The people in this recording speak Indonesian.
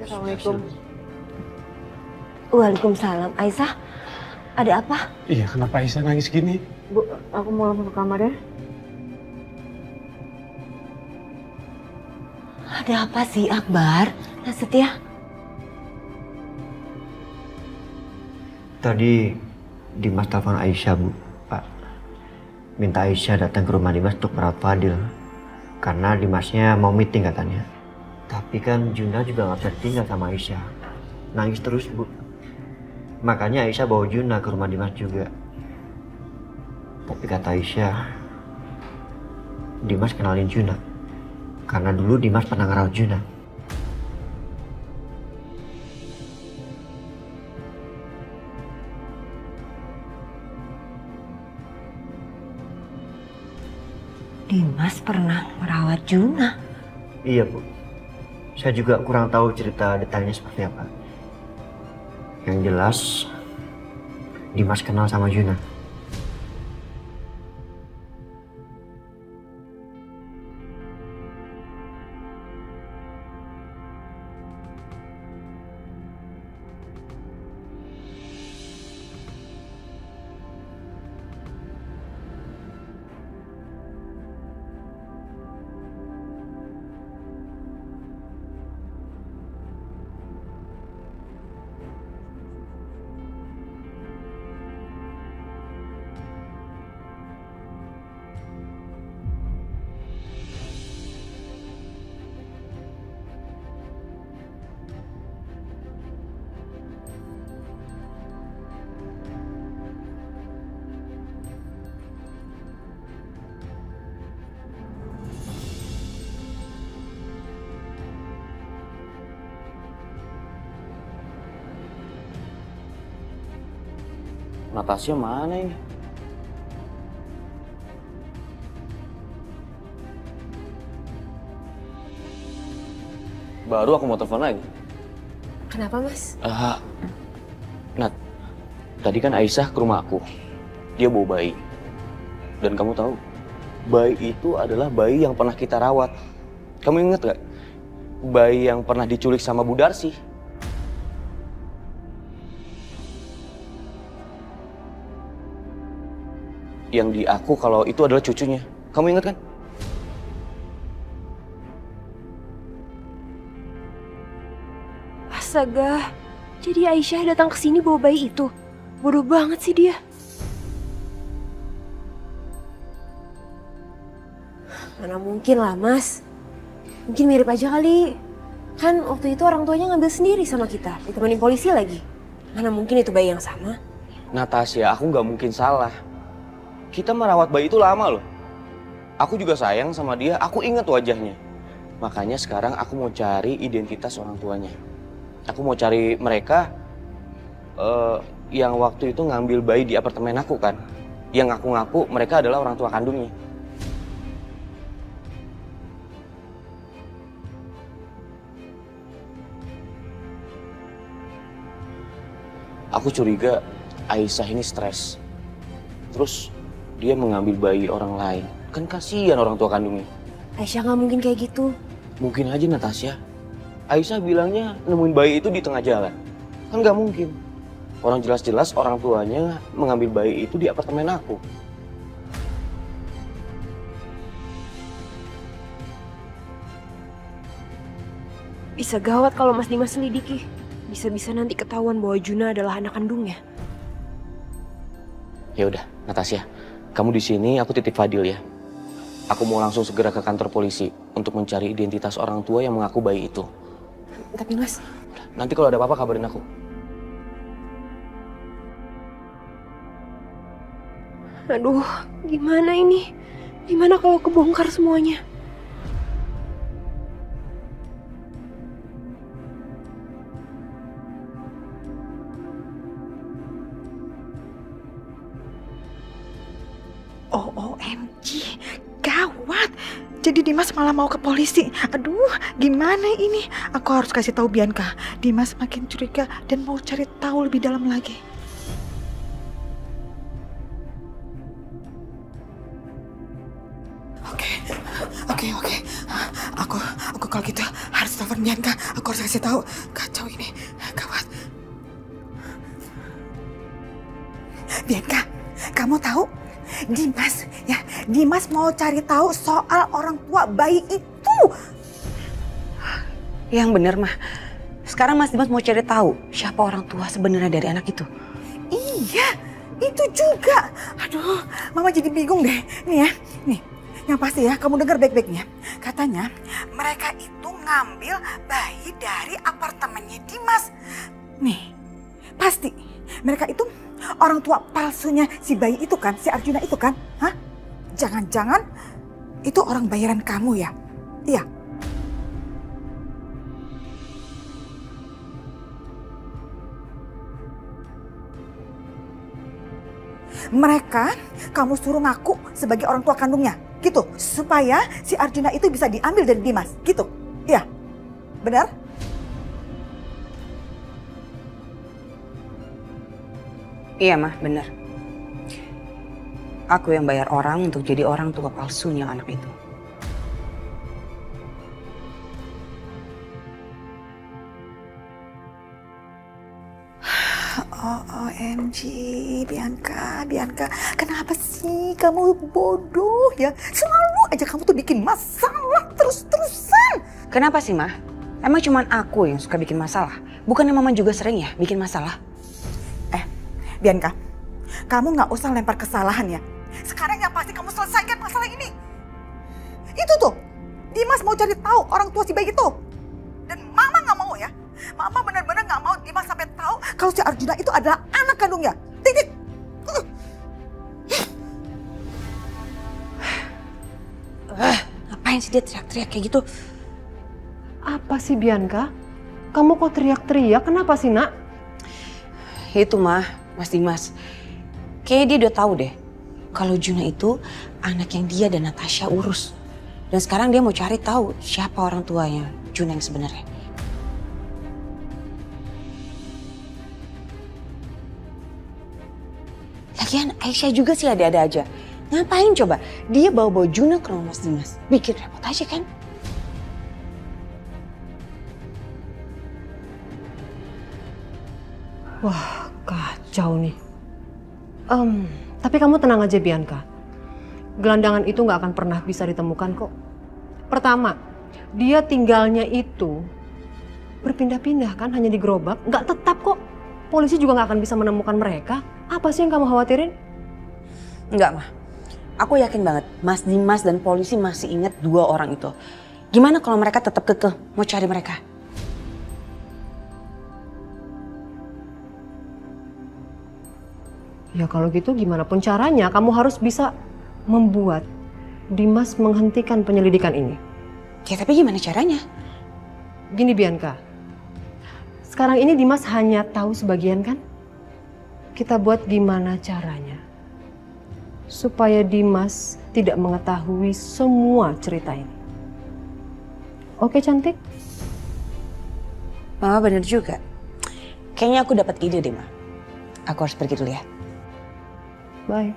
Assalamualaikum. Waalaikumsalam. Aisyah, ada apa? Iya, kenapa Aisyah nangis gini? Bu, aku mau langsung ke kamar ya. Ada apa sih, Akbar? Setia? Tadi Dimas telepon Aisyah, Bu. Pak, minta Aisyah datang ke rumah Dimas untuk merawat Fadil. Karena Dimasnya mau meeting katanya. Tapi kan Juna juga nggak bisa tinggal sama Aisyah. Nangis terus, Bu. Makanya Aisyah bawa Juna ke rumah Dimas juga. Tapi kata Aisyah, Dimas kenalin Juna. Karena dulu Dimas pernah ngerawat Juna. Dimas pernah merawat Juna. Iya, Bu. Saya juga kurang tahu cerita detailnya seperti apa. Yang jelas, Dimas kenal sama Juna. Natasha mana ini? Baru aku mau telepon lagi. Kenapa, Mas? Nat, tadi kan Aisyah ke rumah aku. Dia bawa bayi. Dan kamu tahu, bayi itu adalah bayi yang pernah kita rawat. Kamu inget gak? Bayi yang pernah diculik sama Bu Darsi. Yang di aku kalau itu adalah cucunya. Kamu ingat kan? Astaga, jadi Aisyah datang ke sini bawa bayi itu. Bodoh banget sih dia. Mana mungkin lah, Mas. Mungkin mirip aja kali. Kan waktu itu orang tuanya ngambil sendiri sama kita, ditemenin polisi lagi. Mana mungkin itu bayi yang sama? Natasha, aku nggak mungkin salah. Kita merawat bayi itu lama loh. Aku juga sayang sama dia, aku ingat wajahnya. Makanya sekarang aku mau cari identitas orang tuanya. Aku mau cari mereka yang waktu itu ngambil bayi di apartemen aku kan. Yang ngaku-ngaku mereka adalah orang tua kandungnya. Aku curiga Aisyah ini stres. Terus dia mengambil bayi orang lain. Kan kasihan orang tua kandungnya. Aisyah nggak mungkin kayak gitu. Mungkin aja Natasha. Aisyah bilangnya nemuin bayi itu di tengah jalan. Kan nggak mungkin. Orang jelas-jelas orang tuanya mengambil bayi itu di apartemen aku. Bisa gawat kalau Mas Dimas selidiki. Bisa-bisa nanti ketahuan bahwa Juna adalah anak kandungnya. Ya udah, Natasha. Kamu di sini, aku titip Fadil ya. Aku mau langsung segera ke kantor polisi untuk mencari identitas orang tua yang mengaku bayi itu. Tapi Mas... Nanti kalau ada apa-apa kabarin aku. Aduh, gimana ini? Gimana kalau kebongkar semuanya? OMG, gawat. Jadi Dimas malah mau ke polisi. Aduh, gimana ini? Aku harus kasih tahu Bianca. Dimas makin curiga dan mau cari tahu lebih dalam lagi. Oke. Oke. Aku kalau gitu harus telepon Bianca. Aku harus kasih tahu. Kacau ini, gawat. Bianca, kamu tahu Dimas mau cari tahu soal orang tua bayi itu. Yang bener mah. Sekarang Mas Dimas mau cari tahu siapa orang tua sebenarnya dari anak itu. Iya, itu juga. Aduh, Mama jadi bingung deh. Nih, yang pasti ya, kamu dengar baik-baiknya. Katanya mereka itu ngambil bayi dari apartemennya Dimas. Nih, pasti mereka itu orang tua palsunya si bayi itu kan, si Arjuna itu kan? Hah? Jangan-jangan itu orang bayaran kamu ya? Iya. Mereka kamu suruh ngaku sebagai orang tua kandungnya, gitu. Supaya si Arjuna itu bisa diambil dari Dimas, gitu. Iya, benar? Iya mah, bener. Aku yang bayar orang untuk jadi orang tua palsunya anak itu. OMG, Bianca, kenapa sih kamu bodoh ya? Selalu aja kamu tuh bikin masalah terus-terusan. Kenapa sih, Mah? Emang cuman aku yang suka bikin masalah? Bukannya Mama juga sering ya bikin masalah? Bianca, kamu nggak usah lempar kesalahan ya. Sekarang yang pasti kamu selesaikan masalah ini. Itu tuh, Dimas mau cari tahu orang tua si bayi itu. Dan Mama nggak mau ya. Mama benar-benar nggak mau Dimas sampai tahu kalau si Arjuna itu adalah anak kandungnya. Titik. Ngapain sih dia teriak-teriak kayak gitu? Apa sih Bianca? Kamu kok teriak-teriak? Kenapa sih nak? Itu mah, Mas Dimas. Kayaknya dia udah tahu deh kalau Juna itu anak yang dia dan Natasha urus. Dan sekarang dia mau cari tahu siapa orang tuanya Juna yang sebenarnya. Lagian Aisyah juga sih ada-ada aja. Ngapain coba? Dia bawa-bawa Juna ke rumah Mas Dimas. Bikin repot aja kan? Wah, kacau nih. Tapi kamu tenang aja Bianca. Gelandangan itu nggak akan pernah bisa ditemukan kok. Pertama, dia tinggalnya itu berpindah-pindah kan, hanya di gerobak. Nggak tetap kok. Polisi juga nggak akan bisa menemukan mereka. Apa sih yang kamu khawatirin? Enggak, Mah. Aku yakin banget Mas Dimas dan polisi masih ingat dua orang itu. Gimana kalau mereka tetap kekeh mau cari mereka? Ya kalau gitu gimana pun caranya kamu harus bisa membuat Dimas menghentikan penyelidikan ini. Ya tapi gimana caranya? Gini Bianca, sekarang ini Dimas hanya tahu sebagian kan? Kita buat gimana caranya supaya Dimas tidak mengetahui semua cerita ini. Oke cantik? Mama bener juga. Kayaknya aku dapat ide deh, Ma. Aku harus pergi dulu ya. Bye.